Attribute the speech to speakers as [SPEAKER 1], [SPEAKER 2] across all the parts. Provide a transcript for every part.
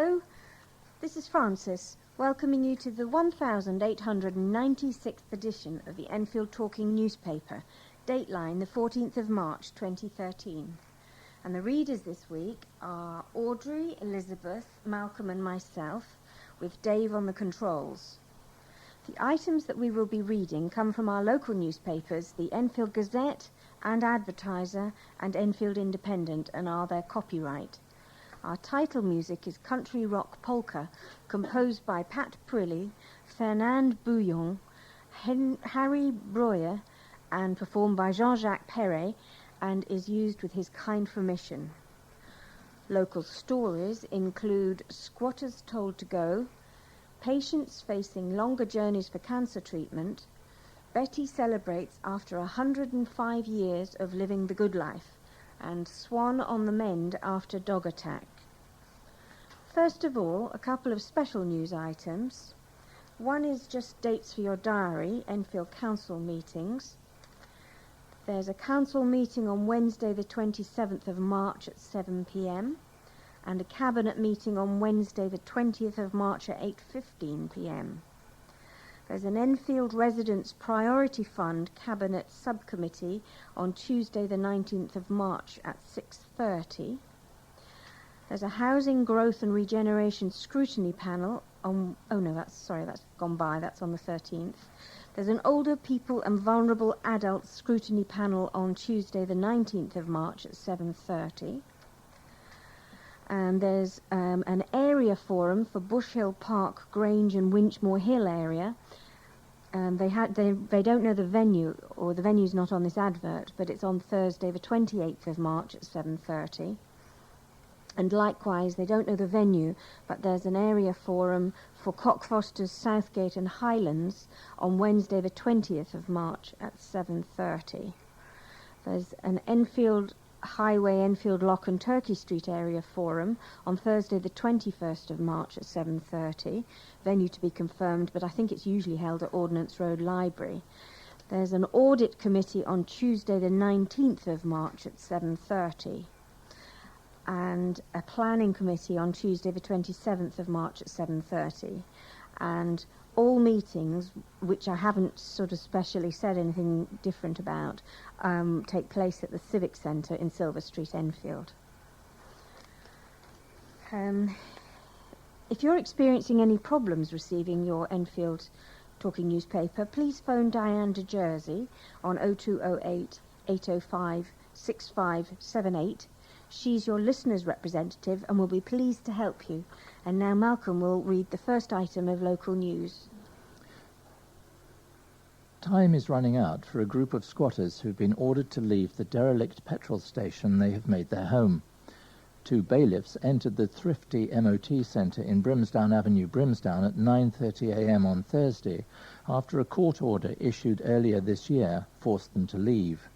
[SPEAKER 1] Hello, this is Frances, welcoming you to the 1896th edition of the Enfield Talking newspaper, Dateline, the 14th of March 2013. And the readers this week are Audrey, Elizabeth, Malcolm and myself, with Dave on the controls. The items that we will be reading come from our local newspapers, the Enfield Gazette and Advertiser and Enfield Independent, and are their copyright. Our title music is Country Rock Polka, composed by Pat Prilly, Fernand Bouillon, Harry Breuer, and performed by Jean-Jacques Perret, and is used with his kind permission. Local stories include Squatters Told to Go, Patients Facing Longer Journeys for Cancer Treatment, Betty Celebrates After 105 Years of Living the Good Life, and Swan on the Mend After Dog Attack. First of all, a couple of special news items. One is just dates for your diary, Enfield Council meetings. There's a council meeting on Wednesday the 27th of March at 7 p.m. and a cabinet meeting on Wednesday the 20th of March at 8:15 p.m. There's an Enfield Residents Priority Fund Cabinet Subcommittee on Tuesday the 19th of March at 6:30. There's a Housing Growth and Regeneration Scrutiny Panel on... that's gone by, that's on the 13th. There's an Older People and Vulnerable Adults Scrutiny Panel on Tuesday the 19th of March at 7:30. And there's an area forum for Bush Hill Park, Grange and Winchmore Hill area. They don't know the venue, or the venue's not on this advert, but it's on Thursday the 28th of March at 7:30. And likewise, they don't know the venue, but there's an area forum for Cockfosters, Southgate and Highlands on Wednesday the 20th of March at 7:30. There's an Enfield Highway, Enfield Lock and Turkey Street area forum on Thursday the 21st of March at 7:30. Venue to be confirmed, but I think it's usually held at Ordnance Road Library. There's an audit committee on Tuesday the 19th of March at 7:30. And a planning committee on Tuesday the 27th of March at 7:30. And all meetings, which I haven't sort of specially said anything different about, take place at the Civic Centre in Silver Street, Enfield. If you're experiencing any problems receiving your Enfield Talking newspaper, please phone Diane de Jersey on 0208 805 6578. She's your listener's representative and will be pleased to help you. And now Malcolm will read the first item of local news.
[SPEAKER 2] Time is running out for a group of squatters who've been ordered to leave the derelict petrol station they have made their home. 2 bailiffs entered the thrifty MOT centre in Brimsdown Avenue, Brimsdown at 9:30 a.m. on Thursday after a court order issued earlier this year forced them to leave.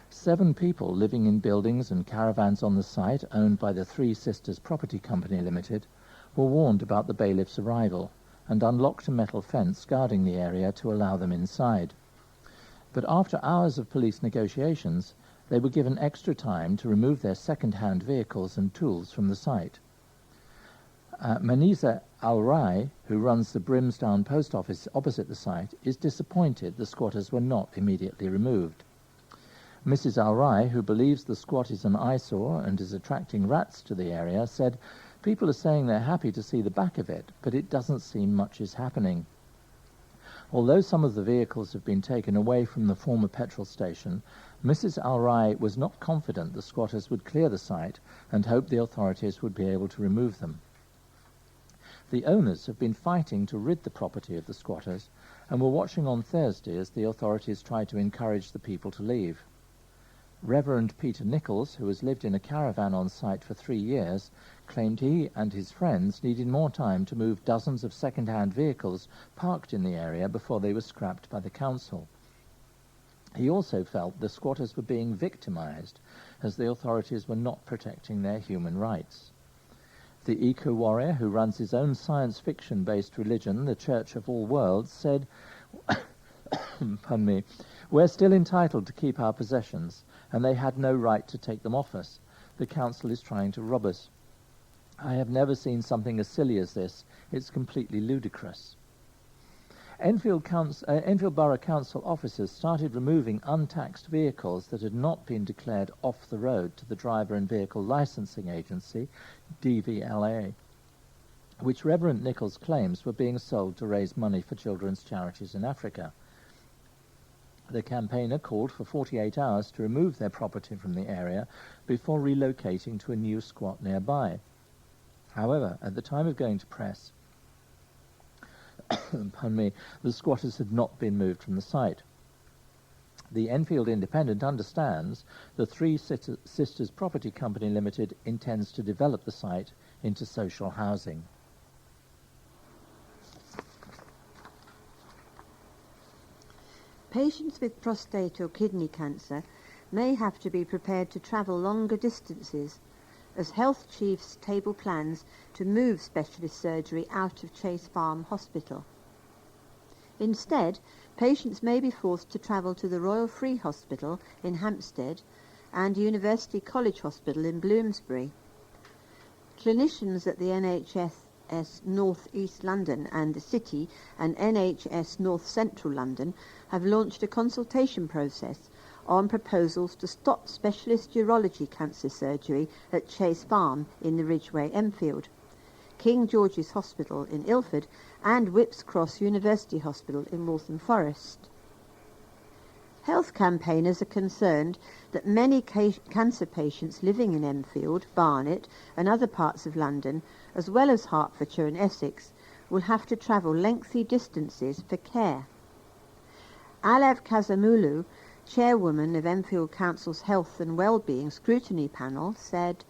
[SPEAKER 2] 7 people living in buildings and caravans on the site owned by the Three Sisters Property Company Limited were warned about the bailiff's arrival and unlocked a metal fence guarding the area to allow them inside. But after hours of police negotiations, they were given extra time to remove their second-hand vehicles and tools from the site. Maniza Al-Rai, who runs the Brimsdown post office opposite the site, is disappointed the squatters were not immediately removed. Mrs. Al-Rai, who believes the squat is an eyesore and is attracting rats to the area, said, "People are saying they're happy to see the back of it, but it doesn't seem much is happening." Although some of the vehicles have been taken away from the former petrol station, Mrs. Al-Rai was not confident the squatters would clear the site and hoped the authorities would be able to remove them. The owners have been fighting to rid the property of the squatters and were watching on Thursday as the authorities tried to encourage the people to leave. Reverend Peter Nichols, who has lived in a caravan on site for 3 years, claimed he and his friends needed more time to move dozens of second-hand vehicles parked in the area before they were scrapped by the council. He also felt the squatters were being victimized as the authorities were not protecting their human rights. The eco-warrior, who runs his own science fiction-based religion, the Church of All Worlds, said, pardon me, "We're still entitled to keep our possessions, and they had no right to take them off us. The council is trying to rob us." I have never seen something as silly as this. It's completely ludicrous. Enfield Borough Council officers started removing untaxed vehicles that had not been declared off the road to the Driver and Vehicle Licensing Agency, DVLA, which Reverend Nichols claims were being sold to raise money for children's charities in Africa. The campaigner called for 48 hours to remove their property from the area before relocating to a new squat nearby. However, at the time of going to press, pardon me, the squatters had not been moved from the site. The Enfield Independent understands the Three Sisters Property Company Limited intends to develop the site into social housing.
[SPEAKER 3] Patients with prostate or kidney cancer may have to be prepared to travel longer distances as health chiefs table plans to move specialist surgery out of Chase Farm Hospital. Instead, patients may be forced to travel to the Royal Free Hospital in Hampstead and University College Hospital in Bloomsbury. Clinicians at the NHS North East London and the City and NHS North Central London have launched a consultation process on proposals to stop specialist urology cancer surgery at Chase Farm in the Ridgeway, Enfield, King George's Hospital in Ilford and Whipps Cross University Hospital in Waltham Forest. Health campaigners are concerned that many cancer patients living in Enfield, Barnet and other parts of London, as well as Hertfordshire and Essex, will have to travel lengthy distances for care. Alev Kazamulu, chairwoman of Enfield Council's Health and Wellbeing Scrutiny Panel, said,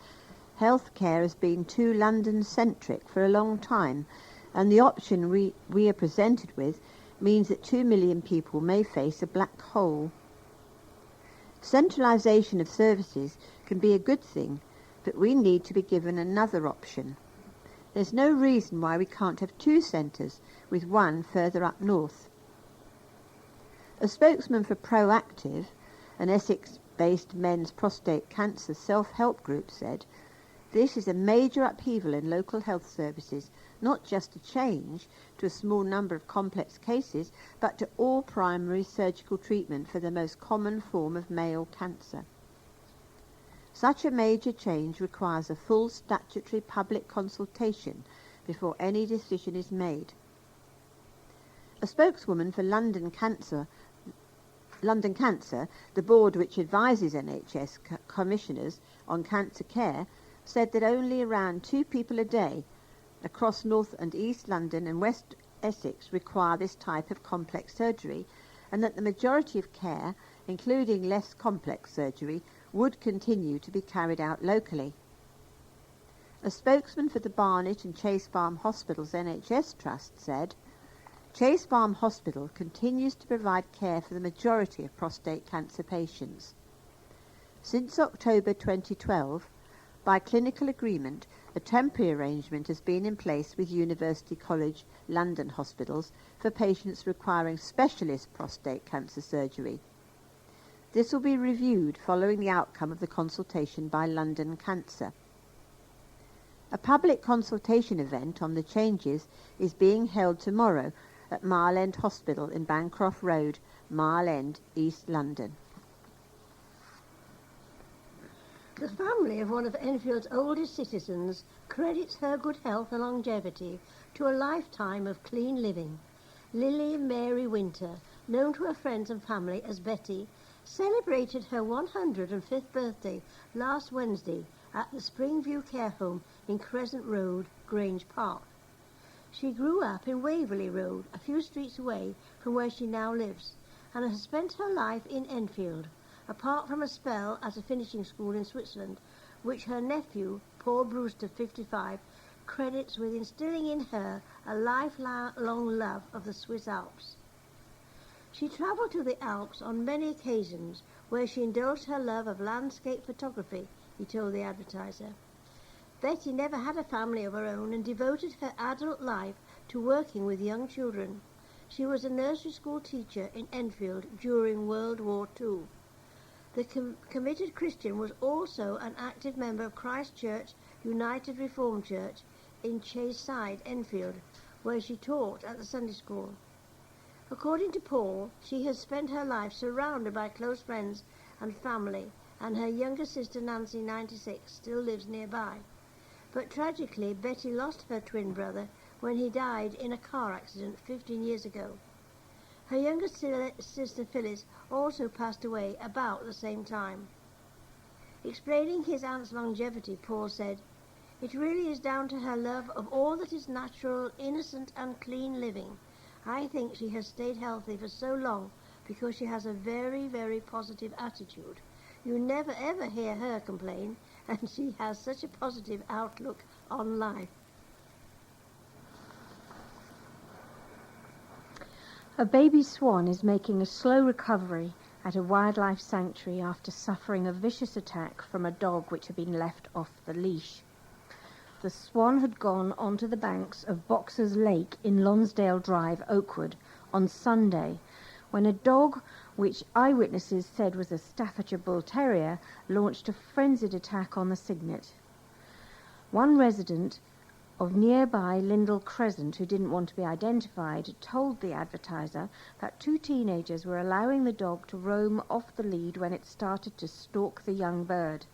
[SPEAKER 3] "Health care has been too London-centric for a long time, and the option we are presented with means that 2 million people may face a black hole. Centralisation of services can be a good thing, but we need to be given another option. There's no reason why we can't have 2 centres, with one further up north." A spokesman for Proactive, an Essex-based men's prostate cancer self-help group, said, "This is a major upheaval in local health services, not just a change to a small number of complex cases, but to all primary surgical treatment for the most common form of male cancer. Such a major change requires a full statutory public consultation before any decision is made." A spokeswoman for London Cancer, the board which advises NHS commissioners on cancer care, said that only around 2 people a day across North and East London and West Essex require this type of complex surgery, and that the majority of care, including less complex surgery, would continue to be carried out locally. A spokesman for the Barnet and Chase Farm Hospitals NHS Trust said, "Chase Farm Hospital continues to provide care for the majority of prostate cancer patients. Since October 2012, by clinical agreement, a temporary arrangement has been in place with University College London hospitals for patients requiring specialist prostate cancer surgery. This will be reviewed following the outcome of the consultation by London Cancer. A public consultation event on the changes is being held tomorrow at Mile End Hospital in Bancroft Road, Mile End, East London."
[SPEAKER 4] The family of one of Enfield's oldest citizens credits her good health and longevity to a lifetime of clean living. Lily Mary Winter, known to her friends and family as Betty, celebrated her 105th birthday last Wednesday at the Springview Care Home in Crescent Road, Grange Park. She grew up in Waverley Road, a few streets away from where she now lives, and has spent her life in Enfield, apart from a spell at a finishing school in Switzerland, which her nephew, Paul Brewster, 55, credits with instilling in her a lifelong love of the Swiss Alps. She travelled to the Alps on many occasions, where she indulged her love of landscape photography, he told the advertiser. Betty never had a family of her own and devoted her adult life to working with young children. She was a nursery school teacher in Enfield during World War II. The committed Christian was also an active member of Christ Church United Reformed Church in Chayside, Enfield, where she taught at the Sunday school. According to Paul, she has spent her life surrounded by close friends and family, and her younger sister Nancy, 96, still lives nearby. But tragically, Betty lost her twin brother when he died in a car accident 15 years ago. Her younger sister Phyllis also passed away about the same time. Explaining his aunt's longevity, Paul said, "It really is down to her love of all that is natural, innocent and clean living. I think she has stayed healthy for so long because she has a very, very positive attitude. You never ever hear her complain, and she has such a positive outlook on life."
[SPEAKER 1] A baby swan is making a slow recovery at a wildlife sanctuary after suffering a vicious attack from a dog which had been left off the leash. The swan had gone onto the banks of Boxer's Lake in Lonsdale Drive, Oakwood, on Sunday, when a dog, which eyewitnesses said was a Staffordshire Bull Terrier, launched a frenzied attack on the cygnet. One resident of nearby Lindell Crescent, who didn't want to be identified, told the advertiser that two teenagers were allowing the dog to roam off the lead when it started to stalk the young bird.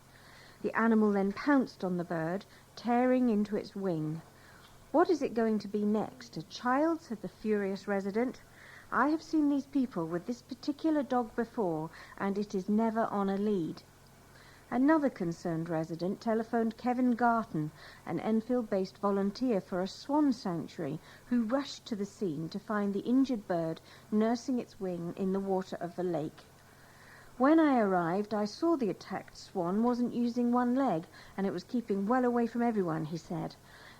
[SPEAKER 1] The animal then pounced on the bird, tearing into its wing. "What is it going to be next? A child?" said the furious resident. "I have seen these people with this particular dog before, and it is never on a lead." Another concerned resident telephoned Kevin Garton, an Enfield-based volunteer for a swan sanctuary, who rushed to the scene to find the injured bird nursing its wing in the water of the lake. "When I arrived, I saw the attacked swan wasn't using one leg, and it was keeping well away from everyone," he said.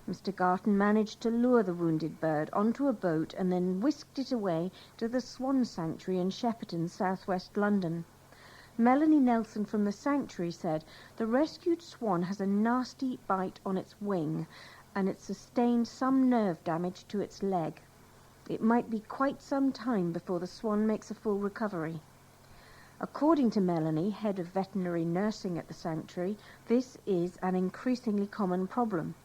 [SPEAKER 1] Mr. Garton managed to lure the wounded bird onto a boat and then whisked it away to the Swan Sanctuary in Shepperton, southwest London. Melanie Nelson from the sanctuary said, "The rescued swan has a nasty bite on its wing, and it sustained some nerve damage to its leg. It might be quite some time before the swan makes a full recovery." According to Melanie, head of veterinary nursing at the sanctuary, this is an increasingly common problem.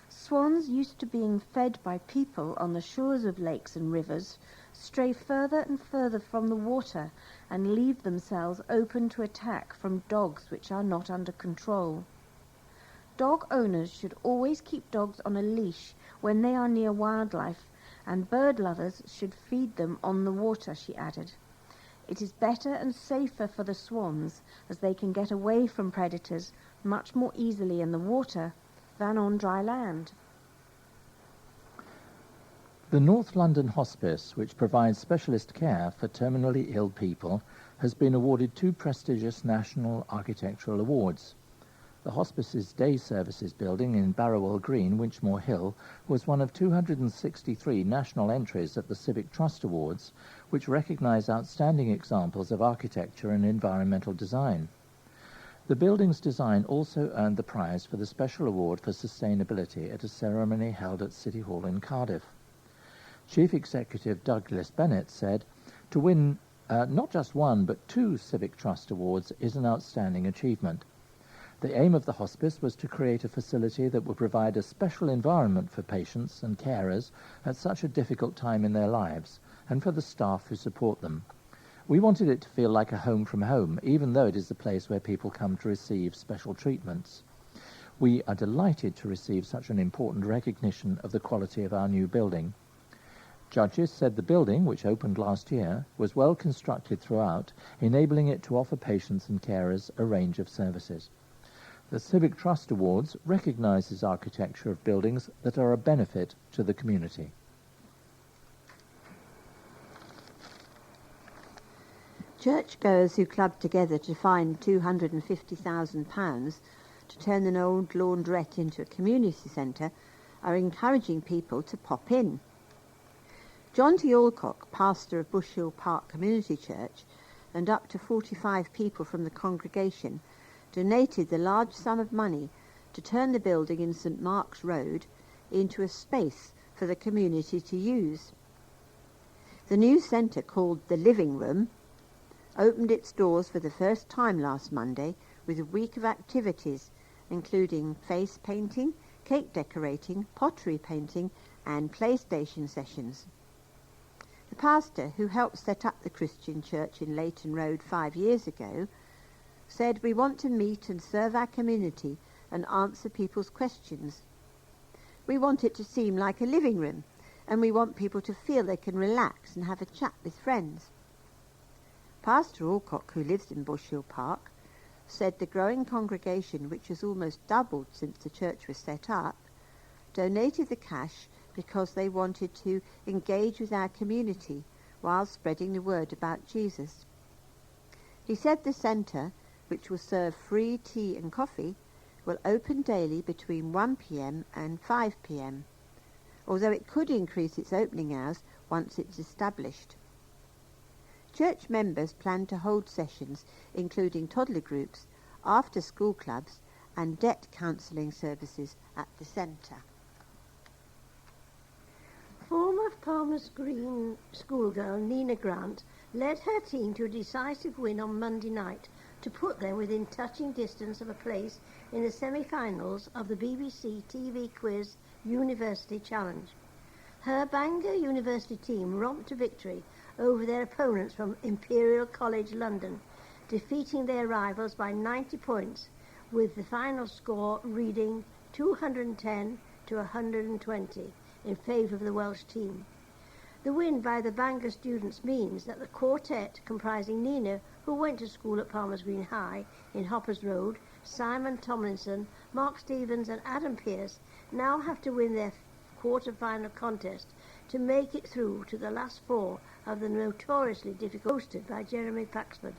[SPEAKER 1] Swans, used to being fed by people on the shores of lakes and rivers, stray further and further from the water and leave themselves open to attack from dogs which are not under control. Dog owners should always keep dogs on a leash when they are near wildlife, and bird lovers should feed them on the water, she added. It is better and safer for the swans, as they can get away from predators much more easily in the water than on dry land.
[SPEAKER 2] The North London Hospice, which provides specialist care for terminally ill people, has been awarded 2 prestigious national architectural awards. The hospice's day services building in Barrowell Green, Winchmore Hill, was one of 263 national entries at the Civic Trust Awards, which recognise outstanding examples of architecture and environmental design. The building's design also earned the prize for the Special Award for Sustainability at a ceremony held at City Hall in Cardiff. Chief Executive Douglas Bennett said, "To win not just 1 but 2 Civic Trust Awards is an outstanding achievement. The aim of the hospice was to create a facility that would provide a special environment for patients and carers at such a difficult time in their lives, and for the staff who support them. We wanted it to feel like a home from home, even though it is the place where people come to receive special treatments. We are delighted to receive such an important recognition of the quality of our new building." Judges said the building, which opened last year, was well constructed throughout, enabling it to offer patients and carers a range of services. The Civic Trust Awards recognises architecture of buildings that are a benefit to the community.
[SPEAKER 3] Churchgoers who clubbed together to find £250,000 to turn an old laundrette into a community centre are encouraging people to pop in. John T. Alcock, pastor of Bush Hill Park Community Church, and up to 45 people from the congregation donated the large sum of money to turn the building in St Mark's Road into a space for the community to use. The new centre, called the Living Room, opened its doors for the first time last Monday with a week of activities including face painting, cake decorating, pottery painting and PlayStation sessions. The pastor who helped set up the Christian church in Leighton Road 5 years ago said, "We want to meet and serve our community and answer people's questions. We want it to seem like a living room, and we want people to feel they can relax and have a chat with friends." Pastor Alcock, who lives in Bush Hill Park, said the growing congregation, which has almost doubled since the church was set up, donated the cash because they wanted to engage with our community while spreading the word about Jesus. He said the centre, which will serve free tea and coffee, will open daily between 1 p.m. and 5 p.m, although it could increase its opening hours once it's established. Church members plan to hold sessions including toddler groups, after-school clubs and debt counselling services at the centre.
[SPEAKER 4] Former Palmer's Green schoolgirl Nina Grant led her team to a decisive win on Monday night to put them within touching distance of a place in the semi-finals of the BBC TV quiz University Challenge. Her Bangor University team romped to victory over their opponents from Imperial College London, defeating their rivals by 90 points, with the final score reading 210 to 120 in favour of the Welsh team. The win by the Bangor students means that the quartet, comprising Nina, who went to school at Palmer's Green High in Hoppers Road, Simon Tomlinson, Mark Stevens and Adam Pearce, now have to win their quarter-final contest to make it through to the last four of the notoriously difficult hosted by Jeremy Paxford.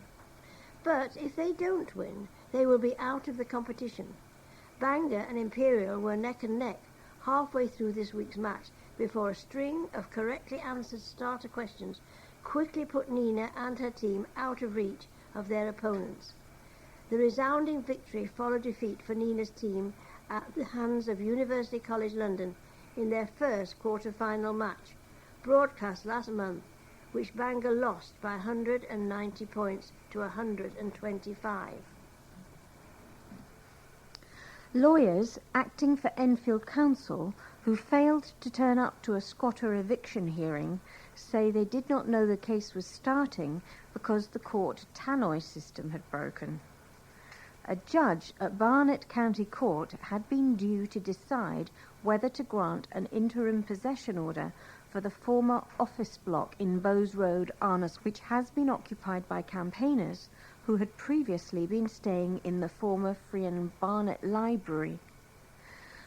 [SPEAKER 4] But if they don't win, they will be out of the competition. Bangor and Imperial were neck and neck halfway through this week's match before a string of correctly answered starter questions quickly put Nina and her team out of reach of their opponents. The resounding victory followed defeat for Nina's team at the hands of University College London in their first quarter-final match, broadcast last month, which Bangor lost by 190 points to 125.
[SPEAKER 1] Lawyers acting for Enfield Council, who failed to turn up to a squatter eviction hearing, say they did not know the case was starting because the court tannoy system had broken. A judge at Barnet County Court had been due to decide whether to grant an interim possession order for the former office block in Bowes Road, Arnos, which has been occupied by campaigners who had previously been staying in the former Frian Barnet Library.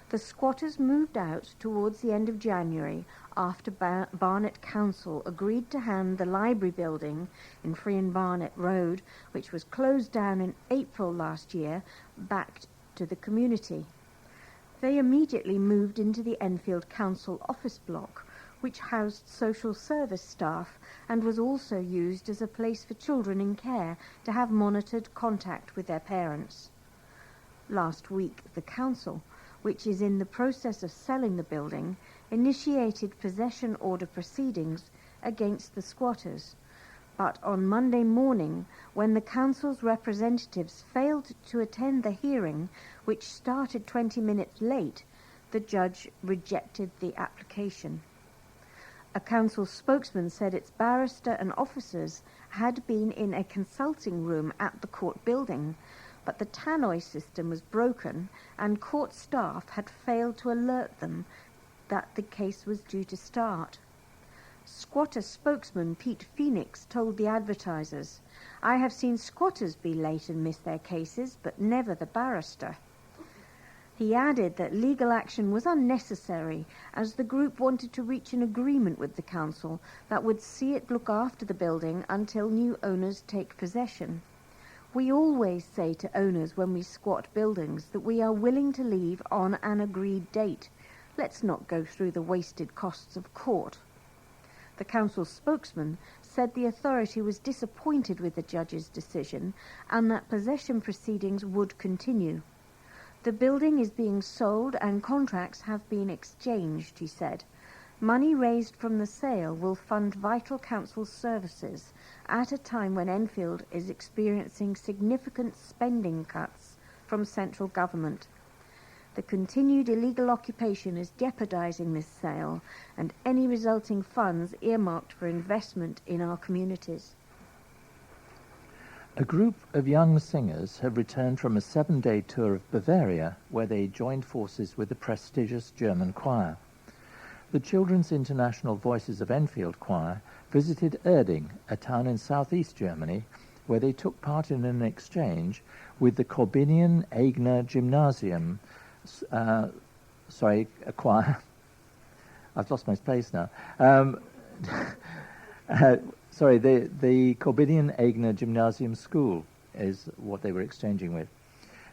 [SPEAKER 1] The squatters moved out towards the end of January after Barnet Council agreed to hand the library building in Frian Barnet Road, which was closed down in April last year, back to the community. They immediately moved into the Enfield Council office block, which housed social service staff and was also used as a place for children in care to have monitored contact with their parents. Last week, the council, which is in the process of selling the building, initiated possession order proceedings against the squatters. But on Monday morning, when the council's representatives failed to attend the hearing, which started 20 minutes late, the judge rejected the application. A council spokesman said its barrister and officers had been in a consulting room at the court building, but the tannoy system was broken and court staff had failed to alert them that the case was due to start. Squatter spokesman Pete Phoenix told the advertisers, "I have seen squatters be late and miss their cases, but never the barrister." He added that legal action was unnecessary as the group wanted to reach an agreement with the council that would see it look after the building until new owners take possession. "We always say to owners when we squat buildings that we are willing to leave on an agreed date. Let's not go through the wasted costs of court." The council spokesman said the authority was disappointed with the judge's decision and that possession proceedings would continue. "The building is being sold and contracts have been exchanged," he said. "Money raised from the sale will fund vital council services at a time when Enfield is experiencing significant spending cuts from central government. The continued illegal occupation is jeopardising this sale and any resulting funds earmarked for investment in our communities.
[SPEAKER 2] A group of young singers have returned from a 7-day tour of Bavaria, where they joined forces with the prestigious German choir. The Children's International Voices of Enfield choir visited Erding, a town in southeast Germany, where they took part in an exchange with the Corbinian Eigner Gymnasium, a choir. I've lost my place now. The Corbinian Eigner Gymnasium School is what they were exchanging with.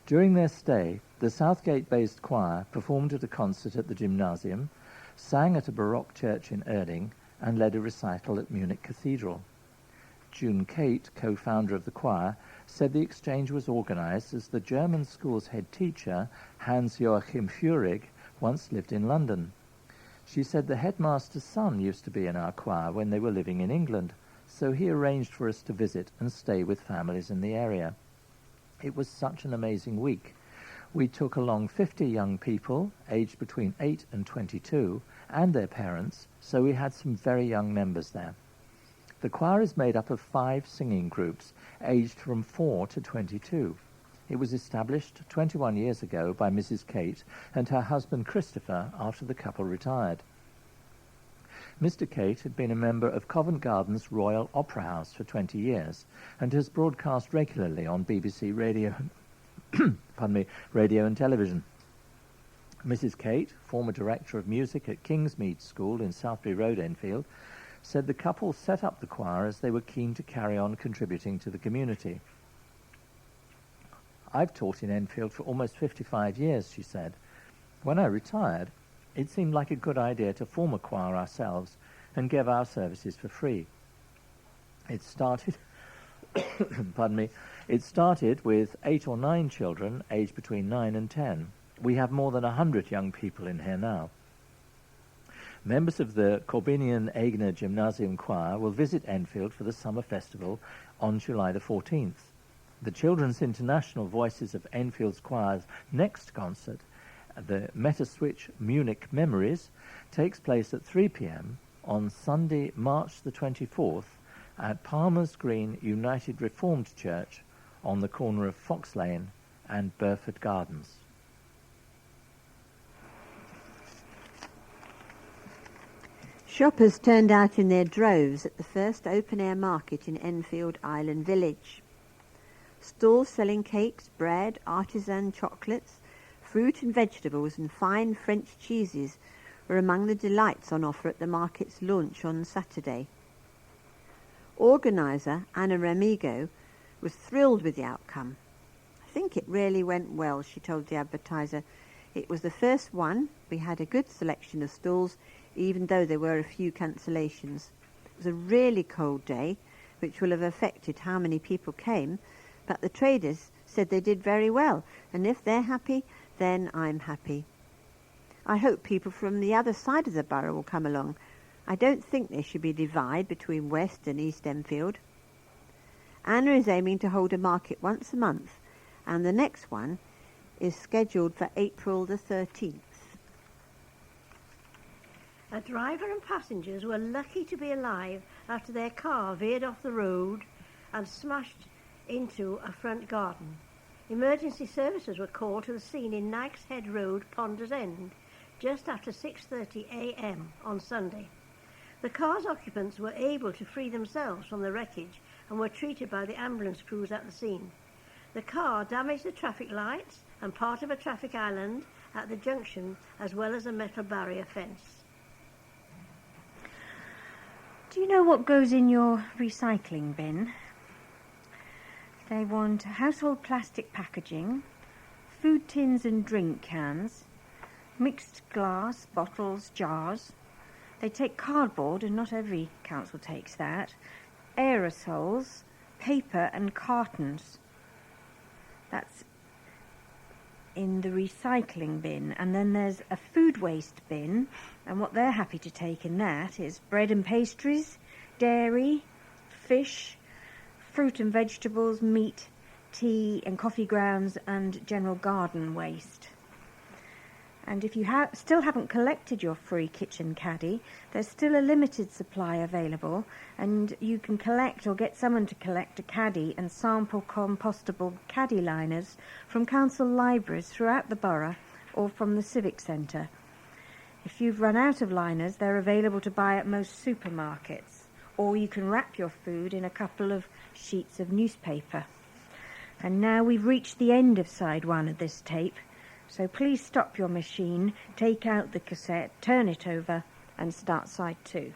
[SPEAKER 2] During their stay, the Southgate-based choir performed at a concert at the gymnasium, sang at a Baroque church in Erding, and led a recital at Munich Cathedral. June Kate, co-founder of the choir, said the exchange was organised as the German school's head teacher, Hans-Joachim Fuhrig, once lived in London. She said the headmaster's son used to be in our choir when they were living in England, so he arranged for us to visit and stay with families in the area. It was such an amazing week. We took along 50 young people, aged between 8 and 22, and their parents, so we had some very young members there. The choir is made up of 5 singing groups, aged from 4 to 22. It was established 21 years ago by Mrs. Kate and her husband Christopher after the couple retired. Mr. Kate had been a member of Covent Garden's Royal Opera House for 20 years and has broadcast regularly on BBC radio, radio and television. Mrs. Kate, former director of music at Kingsmead School in Southbury Road, Enfield, said the couple set up the choir as they were keen to carry on contributing to the community. I've taught in Enfield for almost 55 years, she said. When I retired, it seemed like a good idea to form a choir ourselves and give our services for free. It started, it started with 8 or 9 children aged between 9 and 10. We have more than 100 young people in here now. Members of the Corbinian Eigner Gymnasium Choir will visit Enfield for the summer festival on July the 14th. The Children's International Voices of Enfield's choir's next concert, the Metaswitch Munich Memories, takes place at 3 p.m. on Sunday, March the 24th at Palmer's Green United Reformed Church on the corner of Fox Lane and Burford Gardens.
[SPEAKER 3] Shoppers turned out in their droves at the first open-air market in Enfield Island Village. Stalls selling cakes, bread, artisan chocolates, fruit and vegetables and fine French cheeses were among the delights on offer at the market's launch on Saturday. Organiser Anna Remigo was thrilled with the outcome. "I think it really went well," she told the advertiser. "It was the first one. We had a good selection of stalls, even though there were a few cancellations. It was a really cold day, which will have affected how many people came, but the traders said they did very well, and if they're happy, then I'm happy. I hope people from the other side of the borough will come along. I don't think there should be a divide between West and East Enfield." Anna is aiming to hold a market once a month, and the next one is scheduled for April the 13th.
[SPEAKER 4] A driver and passengers were lucky to be alive after their car veered off the road and smashed into a front garden. Emergency services were called to the scene in Nykes Head Road, Ponders End, just after 6:30 a.m. on Sunday. The car's occupants were able to free themselves from the wreckage and were treated by the ambulance crews at the scene. The car damaged the traffic lights and part of a traffic island at the junction, as well as a metal barrier fence.
[SPEAKER 1] Do you know what goes in your recycling bin? They want household plastic packaging, food tins and drink cans, mixed glass, bottles, jars. They take cardboard, and not every council takes that, aerosols, paper and cartons. That's in the recycling bin. And then there's a food waste bin, and what they're happy to take in that is bread and pastries, dairy, fish, fruit and vegetables, meat, tea and coffee grounds and general garden waste. And if you still haven't collected your free kitchen caddy, there's still a limited supply available, and you can collect or get someone to collect a caddy and sample compostable caddy liners from council libraries throughout the borough or from the Civic Centre. If you've run out of liners, they're available to buy at most supermarkets, or you can wrap your food in a couple of sheets of newspaper. And now we've reached the end of side 1 of this tape. So please stop your machine, take out the cassette, turn it over and start side 2.